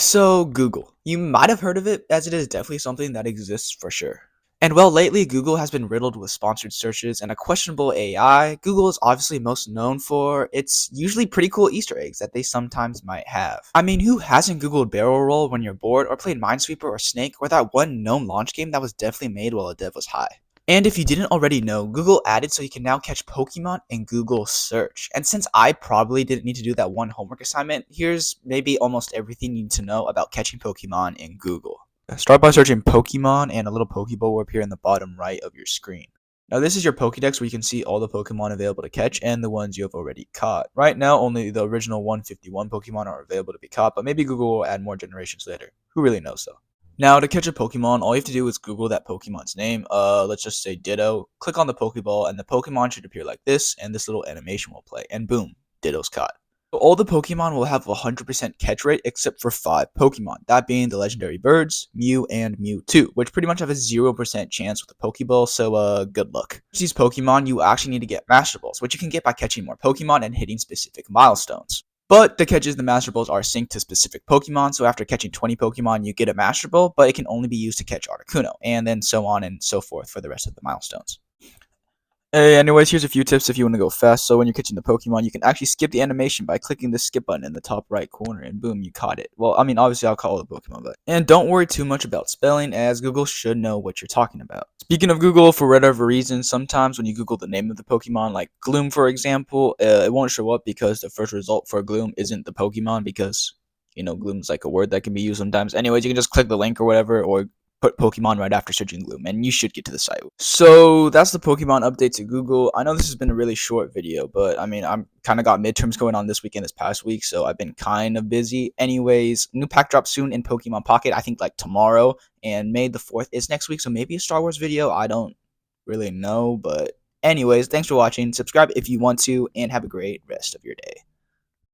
So, Google. You might have heard of it, as it is definitely something that exists for sure. And well, lately, Google has been riddled with sponsored searches and a questionable AI. Google is obviously most known for its usually pretty cool Easter eggs that they sometimes might have. I mean, who hasn't Googled Barrel Roll when you're bored, or played Minesweeper or Snake, or that one known launch game that was definitely made while a dev was high? And if you didn't already know, Google added so you can now catch Pokemon in Google search. And since I probably didn't need to do that one homework assignment, here's maybe almost everything you need to know about catching Pokemon in Google. Start by searching Pokemon, and a little Pokeball will appear in the bottom right of your screen. Now this is your Pokédex where you can see all the Pokemon available to catch and the ones you have already caught. Right now, only the original 151 Pokemon are available to be caught, but maybe Google will add more generations later. Who really knows though? Now, to catch a Pokemon, all you have to do is Google that Pokemon's name. Let's just say Ditto. Click on the Pokeball, and the Pokemon should appear like this, and this little animation will play. And boom, Ditto's caught. So all the Pokemon will have a 100% catch rate except for 5 Pokemon, that being the legendary birds, Mew, and Mewtwo, which pretty much have a 0% chance with the Pokeball, so good luck. For these Pokemon, you actually need to get Master Balls, which you can get by catching more Pokemon and hitting specific milestones. But the catches the Master Balls are synced to specific Pokemon, so after catching 20 Pokemon, you get a Master Ball, but it can only be used to catch Articuno, and then so on and so forth for the rest of the milestones. Hey, anyways, here's a few tips if you want to go fast. So when you're catching the Pokemon, you can actually skip the animation by clicking the skip button in the top right corner, and boom, you caught it. Well, I mean, obviously I'll call all the Pokemon, but... And don't worry too much about spelling, as Google should know what you're talking about. Speaking of Google, for whatever reason, sometimes when you Google the name of the Pokemon, like Gloom for example, it won't show up because the first result for Gloom isn't the Pokemon, because, Gloom's like a word that can be used sometimes. Anyways, you can just click the link or whatever, or put Pokemon right after searching Gloom, and you should get to the site. So that's the Pokemon update to Google. I know this has been a really short video, but I mean, I'm kind of got midterms going on this weekend, this past week, so I've been kind of busy. Anyways, new pack drop soon in Pokemon Pocket, I think like tomorrow, and May the 4th is next week, so maybe a Star Wars video. I don't really know, but anyways, thanks for watching. Subscribe if you want to, and have a great rest of your day.